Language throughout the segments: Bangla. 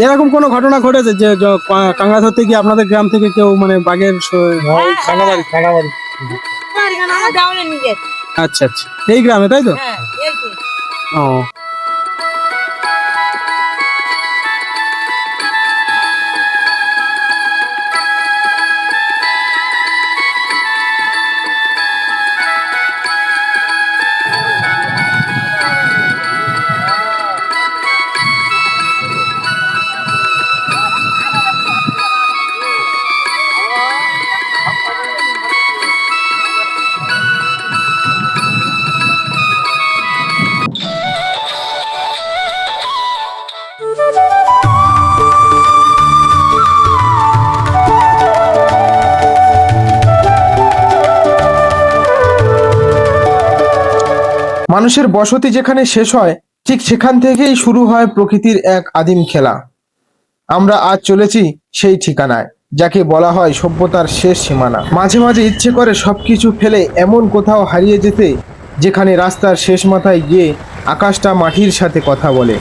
এরকম কোনো ঘটনা ঘটেছে যে কাঁকড়া ধরতে গিয়ে আপনাদের গ্রাম থেকে কেউ মানে বাঘের খানাবাড়ি আচ্ছা আচ্ছা, এই গ্রামে তাই তো? ও মানুষের বসতি যেখানে শেষ হয় ঠিক সেখান থেকেই শুরু হয় প্রকৃতির এক আদিম খেলা। আমরা আজ চলেছি সেই ঠিকানায়, যাকে বলা হয় সভ্যতার শেষ সীমানা। মাঝে মাঝে ইচ্ছে করে সবকিছু ফেলে এমন কোথাও হারিয়ে যেতে যেখানে রাস্তার শেষ মাথায় গিয়ে আকাশটা মাটির সাথে কথা বলে,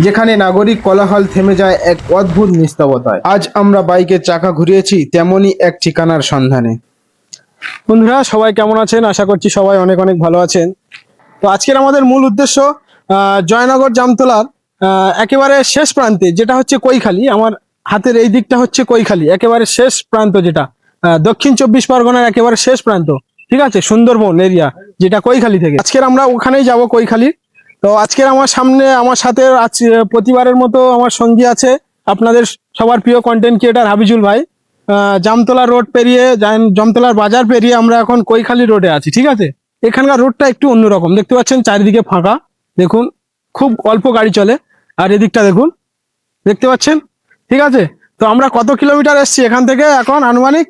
যেখানে নাগরিক কোলাহল থেমে যায় এক অদ্ভুত নিস্তবতায়। আজ আমরা বাইকের চাকা ঘুরিয়েছি তেমনই এক ঠিকানার সন্ধানে। বন্ধুরা, সবাই কেমন আছেন? আশা করছি সবাই অনেক অনেক ভালো আছেন। তো আজকের আমাদের মূল উদ্দেশ্য জয়নগর জামতলার একেবারে শেষ প্রান্তে, যেটা হচ্ছে কৈখালী। আমার হাতের এই দিকটা হচ্ছে কৈখালী, একেবারে শেষ প্রান্ত, যেটা দক্ষিণ 24 পরগনার একেবারে শেষ প্রান্ত, ঠিক আছে? সুন্দরবন এরিয়া, যেটা কৈখালী থেকে। আজকের আমরা ওখানেই যাব, কৈখালী। তো আজকের আমার সাথে প্রতিবারের মতো আমার সঙ্গী আছে আপনাদের সবার প্রিয় কন্টেন্ট ক্রিয়েটার হাবিজুল ভাই। জামতলা রোড পেরিয়ে, জামতলার বাজার পেরিয়ে আমরা এখন কৈখালী রোডে আছি, ঠিক আছে? এখানকার রোডটা একটু অন্যরকম, দেখতে পাচ্ছেন চারিদিকে ফাঁকা, দেখুন খুব অল্প গাড়ি চলে। আর এদিকটা দেখুন, দেখতে পাচ্ছেন, ঠিক আছে? তো আমরা কত কিলোমিটার এসছি এখান থেকে এখন আনুমানিক?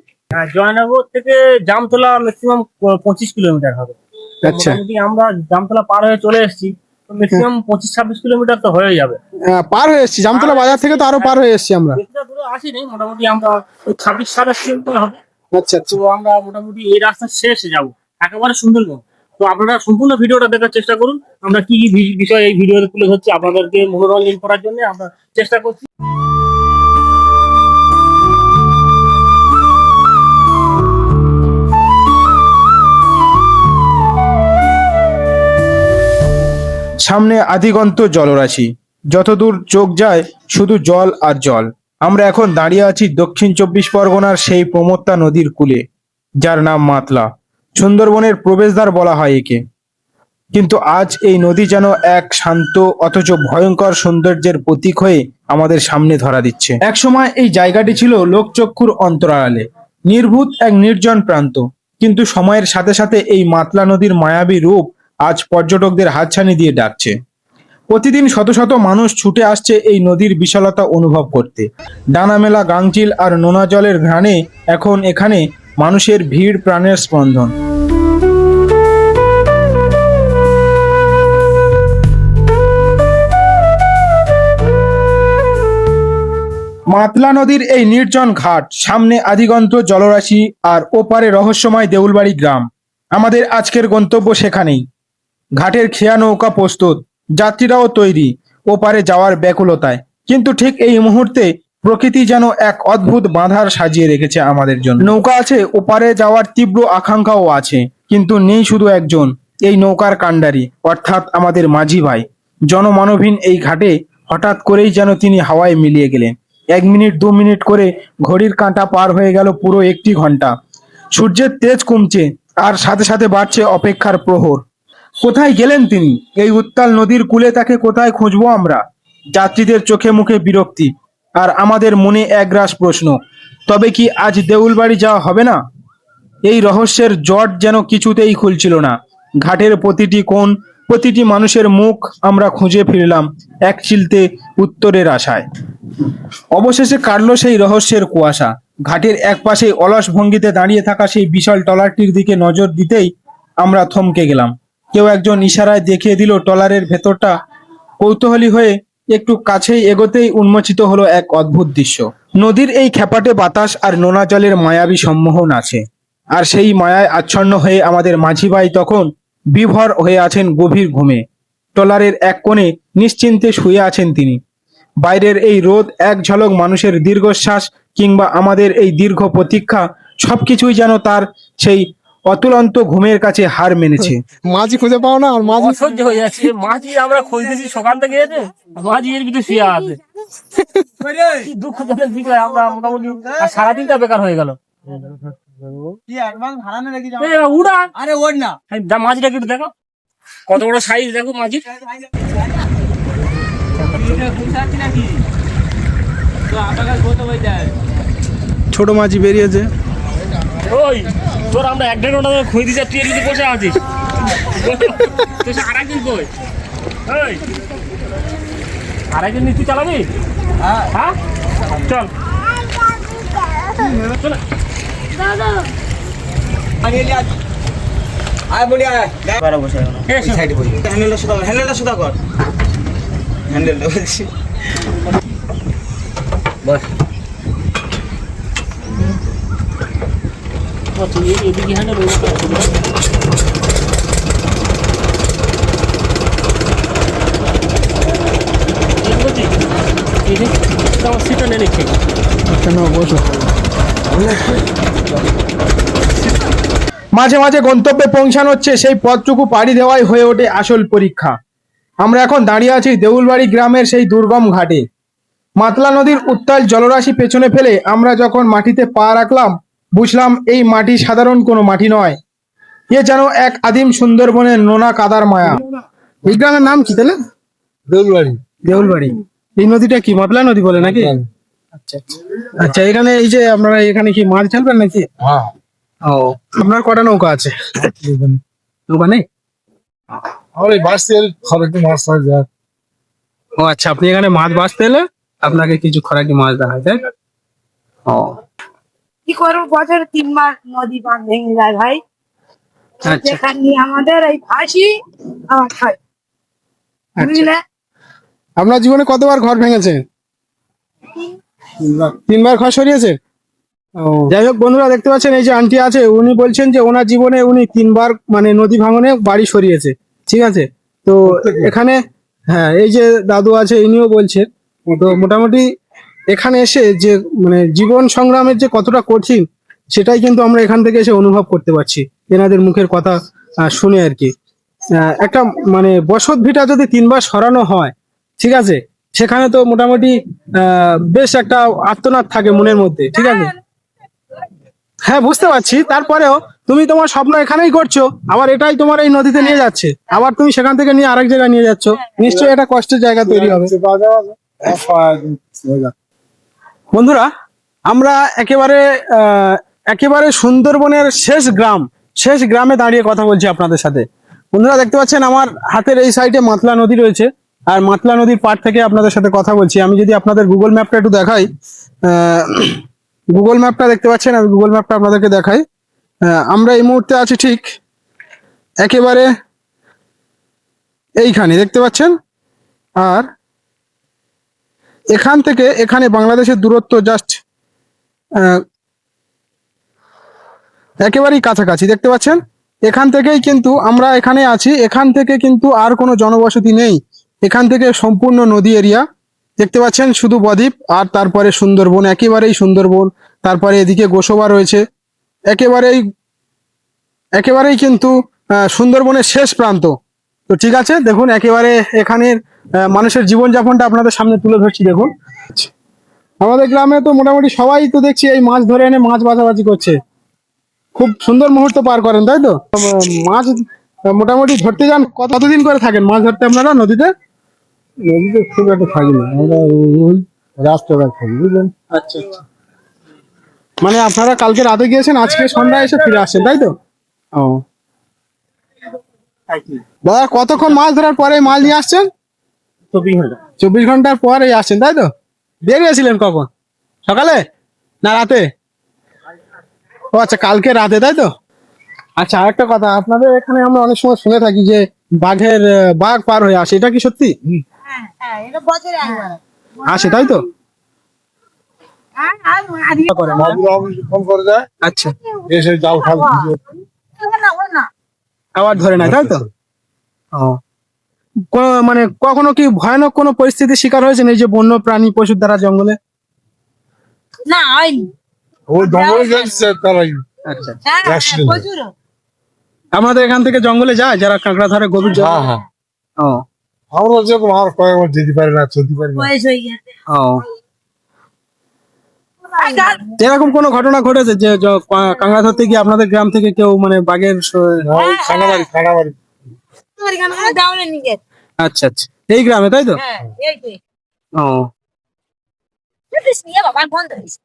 জয়নগর থেকে জামতলা ম্যাক্সিমাম 25 কিলোমিটার হবে। আচ্ছা, আমরা জামতলা পার হয়ে চলে এসেছি, ম্যাক্সিমাম 25-26 কিলোমিটার তো হয়ে যাবে। পার হয়ে এসছি জামতলা বাজার থেকে, তো আরো পার হয়ে এসছি আমরা। দূরে আসিনি, মোটামুটি আমরা ওই 26-27 কিলোমিটার হবে। আচ্ছা আচ্ছা, তো আমরা মোটামুটি এই রাস্তার শেষে যাবো, একেবারে সুন্দরবন। তো আপনারা সম্পূর্ণ ভিডিওটা দেখার চেষ্টা করুন। আমরা কি কি বিষয় এই ভিডিওতে তুলে ধরছি আপনাদেরকে মনোরঞ্জন করার জন্য আমরা চেষ্টা করছি। সামনে আদিগন্ত জলরাশি, যতদূর চোখ যায় শুধু জল আর জল। আমরা এখন দাঁড়িয়ে আছি দক্ষিণ 24 পরগনার সেই প্রমত্তা নদীর কূলে, যার নাম মাতলা। সুন্দরবনের প্রবেশদ্বার বলা হয় একে। কিন্তু আজ এই নদী যেন এক শান্ত অথচ ভয়ঙ্কর সৌন্দর্যের প্রতীক হয়ে আমাদের সামনে ধরা দিচ্ছে। একসময় এই জায়গাটি ছিল লোকচক্ষুর অন্তরালে, নির্ভূত এক নির্জন প্রান্ত। কিন্তু সময়ের সাথে সাথে এই মাতলা নদীর মায়াবী রূপ আজ পর্যটকদের হাতছানি দিয়ে ডাকছে। প্রতিদিন শত শত মানুষ ছুটে আসছে এই নদীর বিশালতা অনুভব করতে। ডানামেলা গাংচিল আর নোনা জলের ঘ্রাণে এখন এখানে মানুষের ভিড়, প্রাণের স্পন্দন। মাতলা নদীর এই নির্জন ঘাট, সামনে আদিগন্ত জলরাশি আর ওপারে রহস্যময় দেউলবাড়ি গ্রাম। আমাদের আজকের গন্তব্য সেখানেই। ঘাটের খেয়া নৌকা প্রস্তুত, যাত্রীরাও তৈরি ওপারে যাওয়ার ব্যাকুলতায়। কিন্তু ঠিক এই মুহূর্তে প্রকৃতি যেন এক অদ্ভুত বাঁধার সাজিয়ে রেখেছে আমাদের জন্য। নৌকা আছে, ওপারে যাওয়ার তীব্র আকাঙ্ক্ষাও আছে, কিন্তু নেই শুধু একজন, এই নৌকার কাণ্ডারি, অর্থাৎ আমাদের মাঝি ভাই। জনমানবহীন এই ঘাটে হঠাৎ করেই যেন তিনি হাওয়ায় মিলিয়ে গেলেন। 1 মিনিট 2 মিনিট করে ঘড়ির কাঁটা পার হয়ে গেল পুরো 1টি ঘন্টা। সূর্যের তেজ কমছে আর সাথে সাথে বাড়ছে অপেক্ষার প্রহর। কোথায় গেলেন তিনি? এই উত্তাল নদীর কূলে তাকে কোথায় খুঁজবো আমরা? যাত্রীদের চোখে মুখে বিরক্তি, আর আমাদের মনে একরাশ প্রশ্ন, তবে কি আজ দেউলবাড়ি যাওয়া হবে না? এই রহস্যের জট যেন কিছুতেই খুলছিল না। ঘাটের প্রতিটি কোণ, প্রতিটি মানুষের মুখ আমরা খুঁজে ফিরলাম এক চিলতে উত্তরের আশায়। অবশেষে কাটল সেই রহস্যের কুয়াশা। ঘাটের এক পাশে অলস ভঙ্গিতে দাঁড়িয়ে থাকা সেই বিশাল ট্রলারটির দিকে নজর দিতেই আমরা থমকে গেলাম। কেউ একজন ইশারায় দেখিয়ে দিল ট্রলারের ভেতরটা। কৌতূহলী হয়ে একটু কাছেই এগোতেই উন্মোচিত হলো এক অদ্ভুত দৃশ্য। নদীর এই খ্যাপাটে বাতাস আর নোনা জলের মায়াবী সম্মোহন আছে, আর সেই মায়ায় আচ্ছন্ন হয়ে আমাদের মাঝি ভাই তখন বিভোর হয়ে আছেন গভীর ঘুমে। ট্রলারের এক কোণে নিশ্চিন্তে শুয়ে আছেন তিনি। বাইরের এই রোদ, এক ঝলক মানুষের দীর্ঘশ্বাস কিংবা আমাদের এই দীর্ঘ প্রতীক্ষা সবকিছুই যেন তার সেই অতুলন্ত ঘুমের কাছে হার মেনেছে। মাঝি খুঁজে পাও না, আর মাঝি অসহ্য হয়ে যাচ্ছে, মাঝি আমরা খুঁজতেছি সকাল থেকে এসে, মাঝি এর ভিতরে শুয়ে আছে। কি দুঃখজনক বিষয়, আমরা মোটামুটি আর সারাদিনটা বেকার হয়ে গেল। উড়া, আরে ওর না, মাঝিটা একটু দেখো কত বড় সাইজ, দেখো মাঝির। ছোট মাঝি বেরিয়েছে। ওই তোর আমরা 1-1.5 ঘন্টা ধরে খুঁজে দিচ্ছি, তুই এর ভিতরে বসে আছিস। তুই আরেকদিন কই, ওই আরেকদিন তুই চালাবি? হ্যাঁ চল চল। এদিকে হ্যান্ডেল আমার সিটটা নিয়ে নিচ্ছি। কেন বসো। মাঝে মাঝে গন্তব্যে পৌঁছানো হচ্ছে, সেই পথটুকু পাড়ি দেওয়াই হয়ে ওঠে আসল পরীক্ষা। আমরা এখন দাঁড়িয়ে আছি দেউলবাড়ি গ্রামের সেই দুর্গম ঘাটে। মাতলা নদীর উত্তাল জলরাশি পেছনে ফেলে আমরা যখন মাটিতে পা রাখলাম, বুঝলাম এই মাটি সাধারণ কোনো মাটি নয়, এ যেন এক আদিম সুন্দরবনের নোনা কাদার মায়া। এই গ্রামের নাম কি তাহলে? দেউলবাড়ি। দেউলবাড়ি। এই নদীটা কি মাতলা নদী বলে নাকি? আচ্ছা আচ্ছা। আচ্ছা, এখানে এই যে আপনারা এখানে কি মাছ ফেলবেন নাকি? হ্যাঁ, ও, আপনার কটা নৌকা আছে? নৌকা নেই? আমার এই বাস তেল খরচে মাছ টাছ যায়। ও আচ্ছা, আপনি এখানে মাছ বাঁচতে এলে আপনাকে কিছু খরাকি মাছ দেওয়া হয়, তাই তো? ও কি করবো, বছরে 3 বার নদী বাঁধ ভেঙে যায় ভাই। আচ্ছা যেখানে আমাদের এই ফাঁসি আমার খাই, আচ্ছা। বুঝলে? আপনার জীবনে কতবার ঘর ভেঙেছে? 3বার ঘর সরিয়েছে। যাই হোক বন্ধুরা, দেখতে পাচ্ছেন এই যে আন্টি আছে, উনি বলছেন যে ওনার জীবনে উনি 3বার মানে নদী ভাঙনে বাড়ি সরিয়েছে। ঠিক আছে, তো এখানে হ্যাঁ এই যে দাদু আছে ইনিও বলছেন। তো মোটামুটি এখানে এসে যে মানে জীবন সংগ্রামের যে কতটা কঠিন, সেটাই কিন্তু আমরা এখান থেকে এসে অনুভব করতে পারছি এনাদের মুখের কথা শুনে আর কি। একটা মানে বসত ভিটা যদি 3বার সরানো হয়, ঠিক আছে, সেখানে তো মোটামুটি বেশ একটা আর্তনাদ থাকে মনের মধ্যে। ঠিক আছে, হ্যাঁ বুঝতে পারছি, তারপরেও তুমি তোমার স্বপ্ন এখানেই করছো, আবার এটাই তোমার এই নদীতে নিয়ে যাচ্ছে, আবার তুমি সেখান থেকে নিয়ে আরেক জায়গায় নিয়ে যাচ্ছ, নিশ্চয়ই এটা কষ্টের জায়গা তৈরি হবে। বন্ধুরা, আমরা একেবারে সুন্দরবনের শেষ গ্রামে দাঁড়িয়ে কথা বলছি আপনাদের সাথে। বন্ধুরা দেখতে পাচ্ছেন আমার হাতের এই সাইডে মাতলা নদী রয়েছে, আর মাতলা নদীর পাড় থেকে আপনাদের সাথে কথা বলছি। আমি যদি আপনাদের গুগল ম্যাপটা একটু দেখাই, গুগল ম্যাপটা দেখতে পাচ্ছেন, আমি গুগল ম্যাপটা আপনাদেরকে দেখাই। আমরা এই মুহূর্তে আছি ঠিক একেবারে এইখানে দেখতে পাচ্ছেন, আর এখান থেকে এখানে বাংলাদেশের দূরত্ব জাস্ট একেবারেই কাছাকাছি দেখতে পাচ্ছেন। এখান থেকেই কিন্তু আমরা এখানে আছি, এখান থেকে কিন্তু আর কোনো জনবসতি নেই, এখান থেকে সম্পূর্ণ নদী এরিয়া দেখতে পাচ্ছেন, শুধু বদ্বীপ আর তারপরে সুন্দরবন, একেবারেই সুন্দরবন, তারপরে এদিকে গোসবা রয়েছে, একেবারেই কিন্তু সুন্দরবনের শেষ প্রান্ত। তো ঠিক আছে, দেখুন একেবারে এখানের মানুষের জীবনযাপনটা আপনাদের সামনে তুলে ধরছি। দেখুন আমাদের গ্রামে তো মোটামুটি সবাই তো দেখছি এই মাছ ধরে এনে মাছ বাছাবাছি করছে, খুব সুন্দর মুহূর্ত পার করেন, তাই তো? মাছ মোটামুটি ধরতে যান, কতদিন করে থাকেন মাছ ধরতে আপনারা নদীতে? নদীতে খুব একটা থাকি না, আমরা ওই রাস্তাঘাট থাকি, বুঝলেন। আচ্ছা আচ্ছা, মানে আপনারা কালকে রাতে গিয়েছেন, আজকে সন্ধ্যায় এসে ফিরে আসছেন, তাই তো? ও দাদা, কতক্ষণ মাছ ধরার পরে মাছ নিয়ে আসছেন? 24 ঘন্টার পরে আসছেন, তাই তো? বেরিয়েছিলেন কখন, সকালে না রাতে? ও আচ্ছা, কালকে রাতে, তাই তো? আচ্ছা, আরেকটা কথা, আপনাদের এখানে আমরা অনেক সময় শুনে থাকি যে বাঘ পার হয়ে আসে, এটা কি সত্যি? হ্যাঁ হ্যাঁ, এটা বছরে একবার আসে, তাই তো? হ্যাঁ। আর আজকে মাদুর অফিস ফোন করে যায়, আচ্ছা, এসে জাল খাল দিয়ে না, ও না আবার ধরে নেয়, তাই তো? ও মানে কখনো কি ভয়ানক কোনো পরিস্থিতির শিকার হয়েছেন এই যে বন্য প্রাণী পশুর দ্বারা জঙ্গলে? না হয়নি। ও জঙ্গলে যাচ্ছে তারাই আচ্ছা, হ্যাঁ, Accident. প্রচুর। আমাদের এখান থেকে জঙ্গলে যায় যারা কাঁকড়া ধরে গভীর জঙ্গলে? হ্যাঁ। ও আমরা যেরকম আর কয়েকবার যেতে পারি না, চলতে পারি না। বয়স হয়ে গেছে। ও এরকম কোনো ঘটনা ঘটেছে যে কাঁকড়া ধরতে গিয়ে আপনাদের গ্রাম থেকে কেউ মানে বাঘের খানাবাড়ি তোমার এখানে ডাউনে নিয়ে গেছে। আচ্ছা আচ্ছা, এই গ্রামে তাই তো? হ্যাঁ, এই তো। ও বুঝিস নিয়ে বাবা বন্ধ হয়েছে।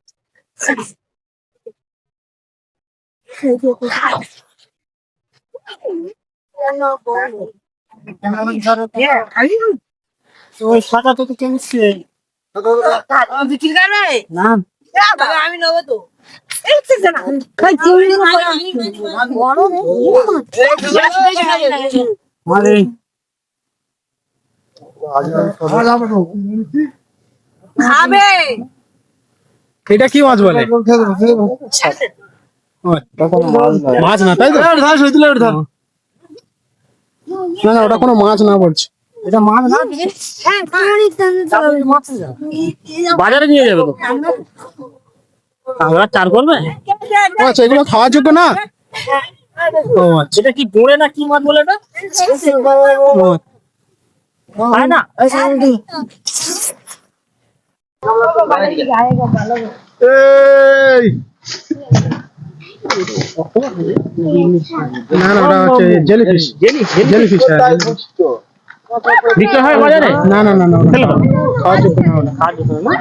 ওই শাখা তো কেমছে বিক্রি করবে? না বাবা, আমি নেবো তো। এই তো জানা। বড় রে। মানে খাবে। এটা কি মাছ বলে? ও, মাছ না তাই তো? না না, ওটা কোনো মাছ না বলছে। এটা মাছ না হ্যাঁ, খালি বাজারে নিয়ে যাবে তো আমরা চার করবে। ও আচ্ছা, এগুলো খাওয়ার যোগ্য না? ও আচ্ছা, এটা কি গোড়ে না কি মাছ বলে এটা ও খায় না না না, ওটা হচ্ছে জেলিফিশ। জেলিফিশ, বিক্রি হয় বাজারে না না না না, ওটা ফেলে দাও। খাওয়ার যোগ্য না ওটা। খাওয়ার জন্য না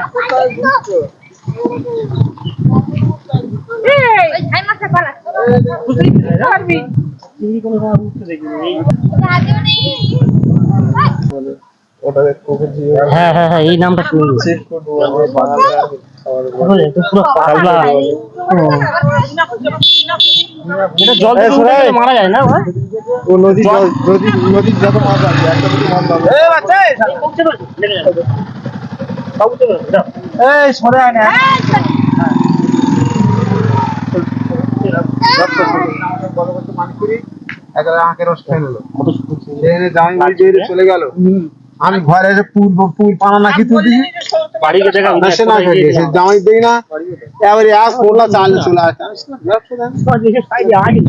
হ্যাঁ হ্যাঁ হ্যাঁ, এই নামটা শুনেছি এটা জল থেকে উঠে গেলে মারা যায় না ওরা? ও নদীর যত মাছ আছে একটা দুটো মাছ ধরবে। এই সরে আয় না। চলে গেল, আমি ঘরে এসে পুল পানা নাকি তুলছি, বাড়ি গেছে গা, সে না খেয়ে জামাই দিই না, এবারে এক পোলা চাল চলে আসে। সাইডে আগে